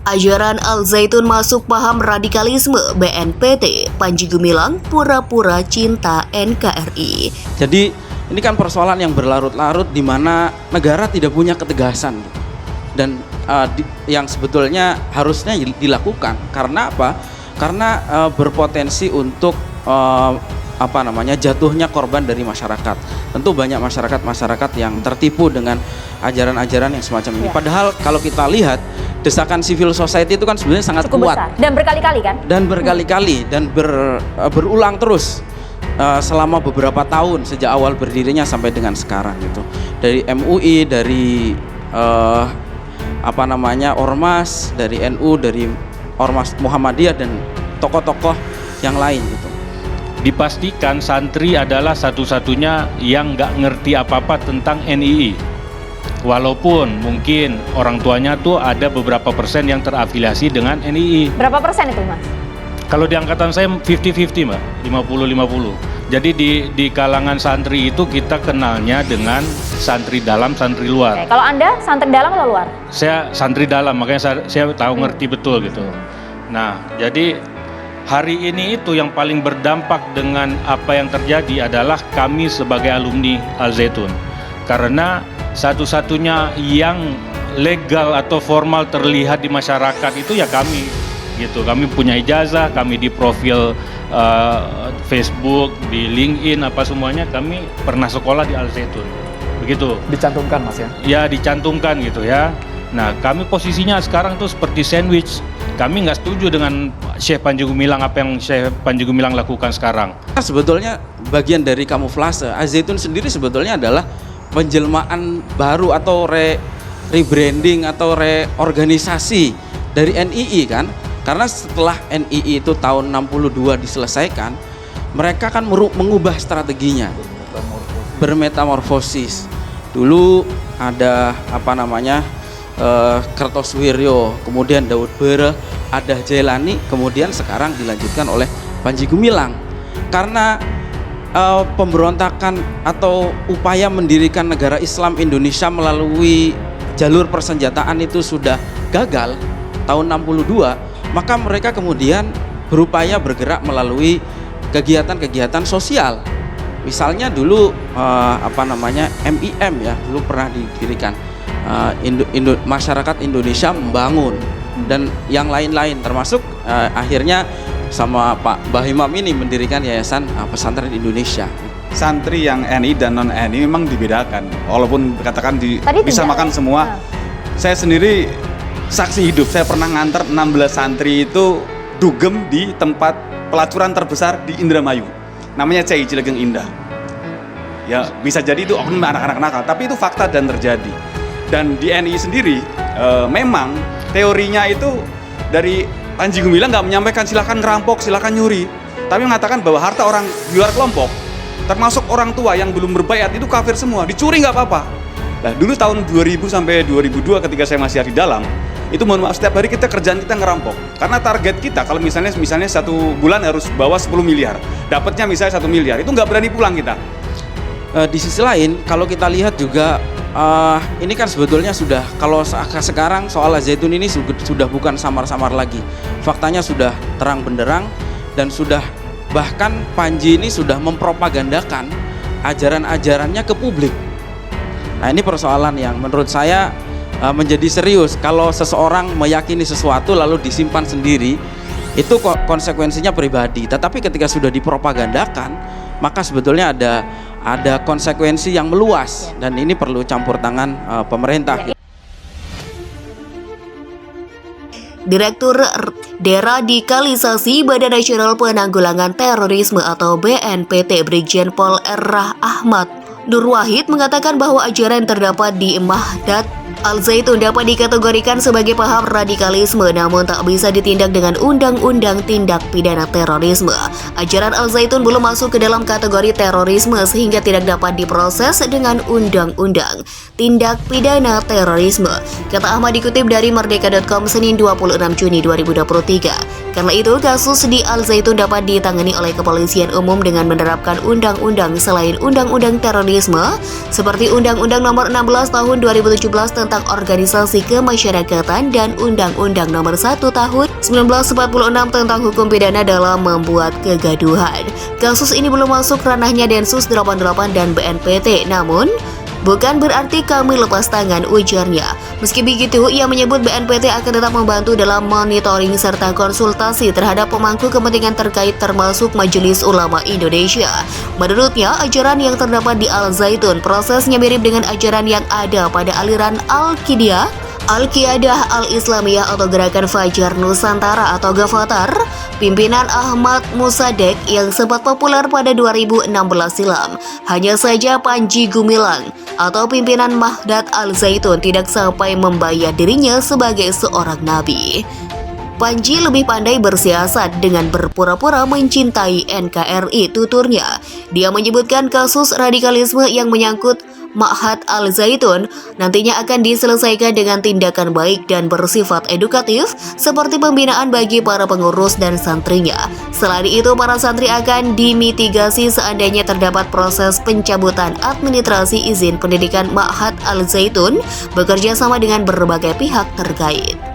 Ajaran Al-Zaitun masuk paham radikalisme, BNPT, Panji Gumilang pura-pura cinta NKRI. Jadi ini kan persoalan yang berlarut-larut di mana negara tidak punya ketegasan dan yang sebetulnya harusnya dilakukan. Karena apa? Karena berpotensi untuk jatuhnya korban dari masyarakat. Tentu banyak masyarakat yang tertipu dengan ajaran-ajaran yang semacam ini. Padahal kalau kita lihat desakan civil society itu kan sebenarnya sangat cukup kuat besar. Dan berkali-kali kan? Dan berkali-kali dan berulang terus selama beberapa tahun sejak awal berdirinya sampai dengan sekarang gitu. Dari MUI, dari Ormas, dari NU, dari Ormas Muhammadiyah dan tokoh-tokoh yang lain gitu. Dipastikan santri adalah satu-satunya yang nggak ngerti apa-apa tentang NII. Walaupun mungkin orang tuanya tuh ada beberapa persen yang terafiliasi dengan NII. Berapa persen itu, Mas? Kalau di angkatan saya 50-50, Mbak, 50-50. Jadi di kalangan santri itu kita kenalnya dengan santri dalam, santri luar. Oke, kalau Anda santri dalam atau luar? Saya santri dalam, makanya saya tahu ngerti betul gitu. Nah, jadi hari ini itu yang paling berdampak dengan apa yang terjadi adalah kami sebagai alumni Al-Zaitun. Karena satu-satunya yang legal atau formal terlihat di masyarakat itu ya kami gitu. Kami punya ijazah, kami di profil Facebook, di LinkedIn, apa semuanya kami pernah sekolah di Al-Zaitun. Begitu. Dicantumkan, Mas ya? Ya, dicantumkan gitu ya. Nah, kami posisinya sekarang tuh seperti sandwich. Kami nggak setuju dengan Syekh Panji Gumilang, apa yang Syekh Panji Gumilang lakukan sekarang. Sebetulnya bagian dari kamuflase. Al-Zaitun sendiri sebetulnya adalah penjelmaan baru atau rebranding atau reorganisasi dari NII kan. Karena setelah NII itu tahun 62 diselesaikan, mereka kan mengubah strateginya. Bermetamorfosis. Dulu ada Kertoswiryo, kemudian Daud Bere, ada Jailani, kemudian sekarang dilanjutkan oleh Panji Gumilang. Karena pemberontakan atau upaya mendirikan negara Islam Indonesia melalui jalur persenjataan itu sudah gagal tahun 62, maka mereka kemudian berupaya bergerak melalui kegiatan-kegiatan sosial. Misalnya dulu MIM ya, dulu pernah didirikan. Masyarakat Indonesia membangun dan yang lain-lain, termasuk akhirnya sama Pak Bahimam ini mendirikan Yayasan Pesantren Indonesia. Santri yang NI dan non NI memang dibedakan, walaupun katakan bisa makan semua. Saya sendiri saksi hidup, saya pernah nganter 16 santri itu dugem di tempat pelacuran terbesar di Indramayu, namanya CI Cilegeng Indah. Ya bisa jadi itu oknum anak-anak nakal, tapi itu fakta dan terjadi. Dan di NI sendiri memang teorinya itu dari Panji Gumilang nggak menyampaikan silakan ngerampok, silakan nyuri, tapi mengatakan bahwa harta orang di luar kelompok, termasuk orang tua yang belum berbaiat itu kafir semua, dicuri nggak apa-apa. Nah dulu tahun 2000 sampai 2002 ketika saya masih di dalam, itu mohon maaf setiap hari kerjaan kita ngerampok. Karena target kita kalau misalnya satu bulan harus bawa 10 miliar, dapatnya misalnya 1 miliar, itu nggak berani pulang kita. Di sisi lain kalau kita lihat juga ini kan sebetulnya sudah, kalau sekarang soal Al-Zaitun ini sudah bukan samar-samar lagi. Faktanya sudah terang benderang dan sudah bahkan Panji ini sudah mempropagandakan ajaran-ajarannya ke publik. Nah, ini persoalan yang menurut saya menjadi serius. Kalau seseorang meyakini sesuatu lalu disimpan sendiri, itu konsekuensinya pribadi. Tetapi ketika sudah dipropagandakan, maka sebetulnya ada konsekuensi yang meluas dan ini perlu campur tangan pemerintah. Direktur Deradikalisasi Badan Nasional Penanggulangan Terorisme atau BNPT Brigjen Pol R. Ahmad Nur Wahid mengatakan bahwa ajaran terdapat di Mahdat Al-Zaitun dapat dikategorikan sebagai paham radikalisme namun tak bisa ditindak dengan Undang-Undang Tindak Pidana Terorisme. Ajaran Al-Zaitun belum masuk ke dalam kategori terorisme sehingga tidak dapat diproses dengan Undang-Undang Tindak Pidana Terorisme, kata Ahmad dikutip dari Merdeka.com Senin 26 Juni 2023. Karena itu, kasus di Al-Zaitun dapat ditangani oleh Kepolisian Umum dengan menerapkan undang-undang selain Undang-Undang Terorisme seperti Undang-Undang Nomor 16 Tahun 2017 tentang Organisasi Kemasyarakatan dan Undang-Undang Nomor 1 Tahun 1946 tentang hukum pidana dalam membuat kegaduhan. Kasus ini belum masuk ranahnya Densus 88 dan BNPT, namun bukan berarti kami lepas tangan, ujarnya. Meski begitu, ia menyebut BNPT akan tetap membantu dalam monitoring serta konsultasi terhadap pemangku kepentingan terkait termasuk Majelis Ulama Indonesia. Menurutnya, ajaran yang terdapat di Al Zaitun prosesnya mirip dengan ajaran yang ada pada aliran Al-Qiyadah Al-Islamiyah atau Gerakan Fajar Nusantara atau Gavatar, pimpinan Ahmad Musadek yang sempat populer pada 2016 silam. Hanya saja Panji Gumilang atau pimpinan Mahdad Al-Zaitun tidak sampai membayar dirinya sebagai seorang nabi. Panji lebih pandai bersiasat dengan berpura-pura mencintai NKRI, tuturnya. Dia menyebutkan kasus radikalisme yang menyangkut Mahdad Al-Zaitun nantinya akan diselesaikan dengan tindakan baik dan bersifat edukatif seperti pembinaan bagi para pengurus dan santrinya. Selain itu, para santri akan dimitigasi seandainya terdapat proses pencabutan administrasi izin pendidikan Mahdad Al-Zaitun bekerja sama dengan berbagai pihak terkait.